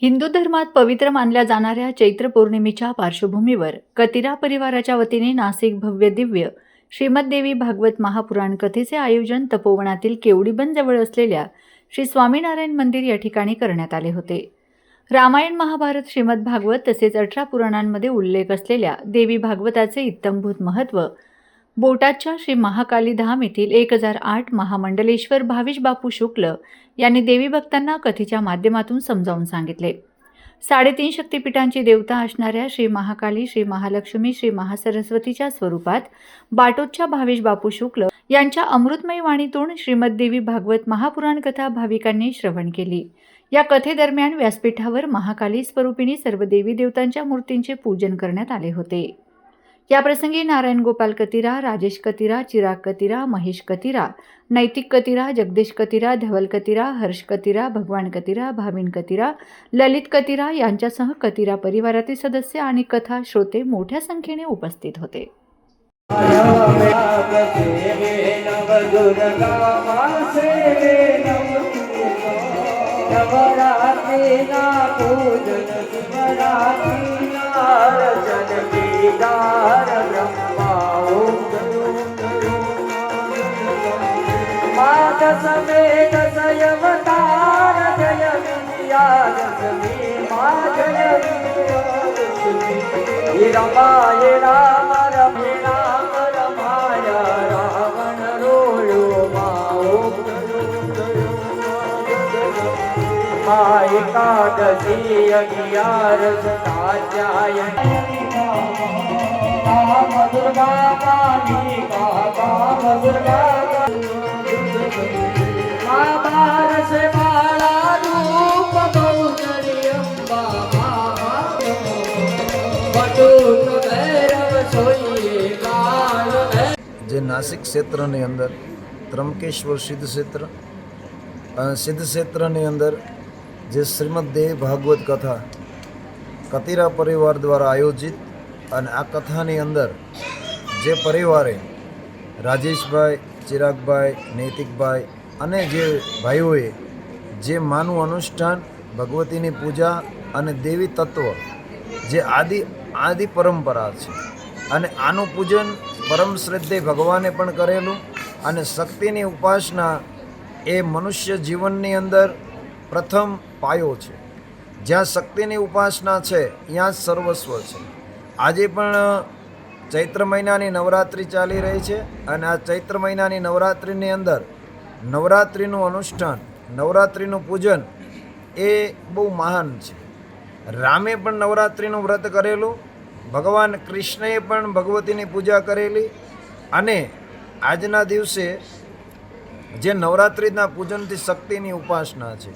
हिंदू धर्मात पवित्र मानल्या जाणाऱ्या चैत्र पौर्णिमेच्या पार्श्वभूमीवर कतिरा परिवाराच्या वतीने नाशिक भव्य दिव्य श्रीमद्देवी भागवत महापुराण कथेचे आयोजन तपोवनातील केवडीबन जवळ असलेल्या श्री स्वामीनारायण मंदिर या ठिकाणी करण्यात आले होते. रामायण, महाभारत, श्रीमद भागवत तसेच 18 पुराणांमध्ये उल्लेख असलेल्या देवी भागवताचे इत्थंभूत महत्त्व बोटादच्या श्री महाकाली धाम येथील 1008 महामंडलेश्वर भाविश बापू शुक्ल यांनी देवी भक्तांना कथेच्या माध्यमातून समजावून सांगितले. 3.5 शक्तिपीठांची देवता असणाऱ्या श्री महाकाली, श्री महालक्ष्मी, श्री महासरस्वतीच्या स्वरूपात बाटोदच्या भाविश बापू शुक्ल यांच्या अमृतमयी वाणीतून श्रीमद्देवी भागवत महापुराण कथा भाविकांनी श्रवण केली. या कथेदरम्यान व्यासपीठावर महाकाली स्वरूपिणी सर्व देवी देवतांच्या मूर्तींचे पूजन करण्यात आले होते. याप्रसंगी नारायण गोपाल कतिरा, राजेश कतिरा, चिराग कतिरा, महेश कतिरा, नैतिक कतिरा, जगदीश कतिरा, धवल कतिरा, हर्ष कतिरा, भगवान कतिरा, भाविन कतिरा, ललित कतिरा यांच्यासह कतिरा परिवारातील सदस्य आणि कथा श्रोते मोठ्या संख्येने उपस्थित होते. समेत सयवतार जय विद्यार समे जय रमाय राम रमे राम रमाय रावण रोयो माओ एकादशी अगियार सताध्याय काम दुर्गा काली काम दुर्गा से बाला रूप गौचरियम्बा बटुक भैरव सोइए काल जे नासिक क्षेत्रनी अंदर त्र्यंबकेश्वर सिद्ध क्षेत्रनी अंदर जे श्रीमद देवी भागवत कथा कतिरा परिवार द्वारा आयोजित અને આ કથાની અંદર જે પરિવારે રાજેશભાઈ, ચિરાગભાઈ, નૈતિકભાઈ અને જે ભાઈઓએ જે માનું અનુષ્ઠાન, ભગવતીની પૂજા અને દેવી તત્વ જે આદિ પરંપરા છે અને આનું પૂજન પરમ શ્રદ્ધેય ભગવાને પણ કરેલું અને શક્તિની ઉપાસના એ મનુષ્ય જીવનની અંદર પ્રથમ પાયો છે. જ્યાં શક્તિની ઉપાસના છે ત્યાં જ સર્વસ્વ છે. આજે પણ ચૈત્ર મહિનાની નવરાત્રિ ચાલી રહી છે અને આ ચૈત્ર મહિનાની નવરાત્રિની અંદર નવરાત્રિનું અનુષ્ઠાન, નવરાત્રિનું પૂજન એ બહુ મહાન છે. રામે પણ નવરાત્રિનું વ્રત કરેલું, ભગવાન કૃષ્ણએ પણ ભગવતીની પૂજા કરેલી અને આજના દિવસે જે નવરાત્રિના પૂજનથી શક્તિની ઉપાસના છે.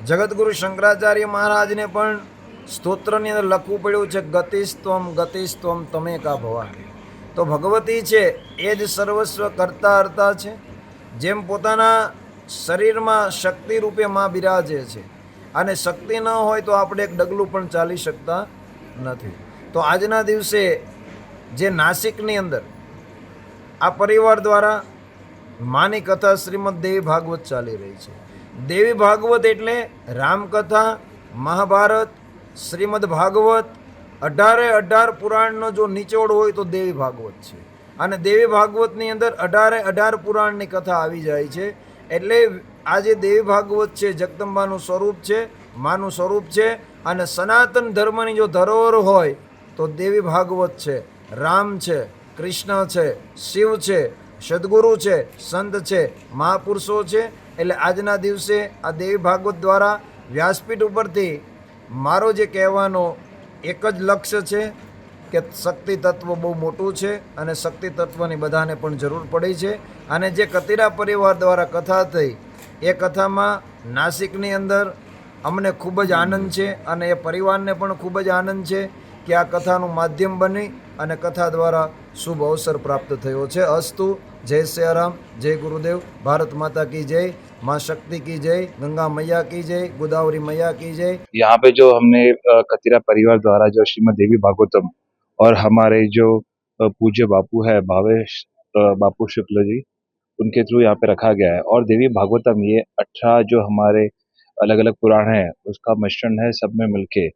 જગતગુરુ શંકરાચાર્ય મહારાજને પણ સ્તોત્રની અંદર લખવું પડ્યું છે ગતિસ્ત્વમ તમે કા ભવાની. તો ભગવતી છે એ જ સર્વસ્વ કરતા હરતા છે. જેમ પોતાના શરીરમાં શક્તિ રૂપે માં બિરાજે છે અને શક્તિ ન હોય તો આપણે એક ડગલું પણ ચાલી શકતા નથી. તો આજના દિવસે જે નાસિકની અંદર આ પરિવાર દ્વારા માની કથા શ્રીમદ દેવી ભાગવત ચાલી રહી છે. દેવી ભાગવત એટલે રામકથા, મહાભારત, શ્રીમદ ભાગવત 18 પુરાણનો જો નિચોડ હોય તો દેવી ભાગવત છે. અને દેવી ભાગવતની અંદર 18 પુરાણની કથા આવી જાય છે. એટલે આ જે દેવી ભાગવત છે જગદંબાનું સ્વરૂપ છે, માનું સ્વરૂપ છે. અને સનાતન ધર્મની જો ધરોહર હોય તો દેવી ભાગવત છે, રામ છે, કૃષ્ણ છે, શિવ છે, સદગુરુ છે, સંત છે, મહાપુરુષો છે. એટલે આજના દિવસે આ દેવી ભાગવત દ્વારા વ્યાસપીઠ ઉપરથી મારો જે કહેવાનો એક જ લક્ષ્ય છે કે શક્તિ તત્વ બહુ મોટું છે અને શક્તિ તત્વની બધાને પણ જરૂર પડી છે. અને જે કતિરા પરિવાર દ્વારા કથા થઈ એ કથામાં નાસિકની અંદર અમને ખૂબ જ આનંદ છે અને એ પરિવારને પણ ખૂબ જ આનંદ છે કે આ કથાનું માધ્યમ બની અને કથા દ્વારા શુભ અવસર પ્રાપ્ત થયો છે. અસ્તુ. जय सियाराम, जय गुरुदेव, भारत माता की जय, माँ शक्ति की जय, गंगा मैया की जय, गोदावरी मैया की जय. यहाँ पे जो हमने कतिरा परिवार द्वारा जो श्रीमद देवी भागवतम और हमारे जो पूज्य बापू है भावेश बापू शुक्ल जी, उनके थ्रू यहाँ पे रखा गया है. और देवी भागवतम ये 18 जो हमारे अलग अलग पुराण है उसका मिश्रण है सब में मिलके।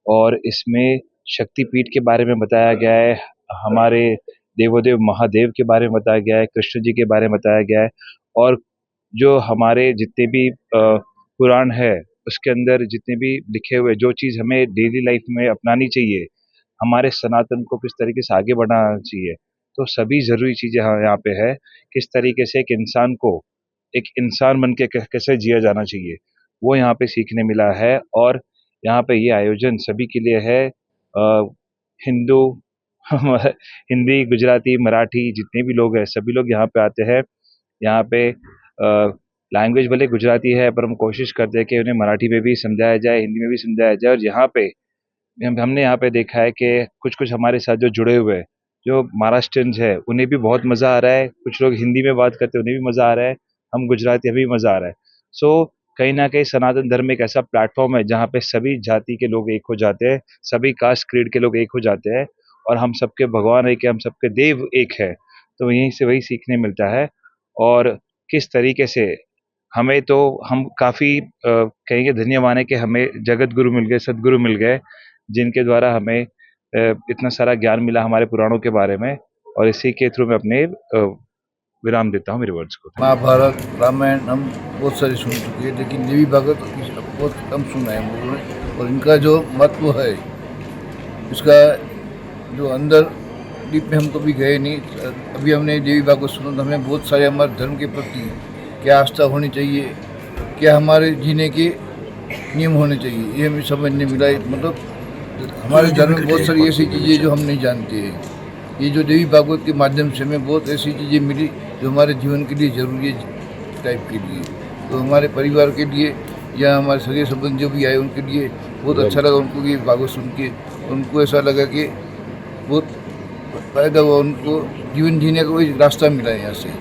और इसमें शक्तिपीठ के बारे में बताया गया है, हमारे देवोदेव महादेव के बारे में बताया गया है, कृष्ण जी के बारे में बताया गया है। और जो हमारे जितने भी पुराण है उसके अंदर जितने भी लिखे हुए जो चीज़ हमें डेली लाइफ में अपनानी चाहिए, हमारे सनातन को किस तरीके से आगे बढ़ाना चाहिए, तो सभी ज़रूरी चीज़ें यहाँ पे है। किस तरीके से एक इंसान को एक इंसान बन के कैसे जिया जाना चाहिए, वो यहाँ पे सीखने मिला है। और यहाँ पे ये आयोजन सभी के लिए है, हिंदू हिंदी, गुजराती, मराठी जितने भी लोग हैं सभी लोग यहाँ पे आते हैं। यहाँ पे लैंग्वेज भले गुजराती है पर हम कोशिश करते हैं कि उन्हें मराठी में भी समझाया जाए, हिंदी में भी समझाया जाए। और यहाँ पे हमने यहाँ पे देखा है कि कुछ हमारे साथ जो जुड़े हुए हैं, जो महाराष्ट्रियंस है उन्हें भी बहुत मज़ा आ रहा है, कुछ लोग हिंदी में बात करते हैं उन्हें भी मज़ा आ रहा है, हम गुजराती हमें भी मज़ा आ रहा है। सो कहीं ना कहीं सनातन धर्म एक ऐसा प्लेटफॉर्म है जहाँ पे सभी जाति के लोग एक हो जाते हैं, सभी कास्ट क्रीड के लोग एक हो जाते हैं, और हम सबके भगवान एक है, हम सबके देव एक है। तो यहीं से वही सीखने मिलता है। और किस तरीके से हमें तो हम काफ़ी कहेंगे धन्यवान है कि हमें जगत गुरु मिल गए, सदगुरु मिल गए, जिनके द्वारा हमें इतना सारा ज्ञान मिला हमारे पुराणों के बारे में। और इसी के थ्रू मैं अपने विराम देता हूँ मेरे वर्ड्स को। महाभारत, रामायण हम बहुत सारे सुन चुके हैं, लेकिन देवी भागवत बहुत कम सुना है हम लोगों ने। और इनका जो महत्व है, इसका जो अंदर डीप में हम कभी गए नहीं। अभी हमने देवी भागवत सुना तो हमें बहुत सारे हमारे धर्म के प्रति क्या आस्था होनी चाहिए, क्या हमारे जीने के नियम होने चाहिए, ये हमें समझने मिला। मतलब हमारे धर्म में बहुत सारी ऐसी चीज़ें जो हम नहीं जानते हैं। ये जो देवी भागवत के माध्यम से हमें बहुत ऐसी चीज़ें मिली जो हमारे जीवन के लिए ज़रूरी है, टाइप के लिए। तो हमारे परिवार के लिए या हमारे सगे संबंध जो भी आए उनके लिए बहुत अच्छा लगा उनको ये भागवत सुन के। उनको ऐसा लगा कि बहुत फ़ायदा हुआ, उनको जीवन जीने का कोई रास्ता मिला है यहाँ से।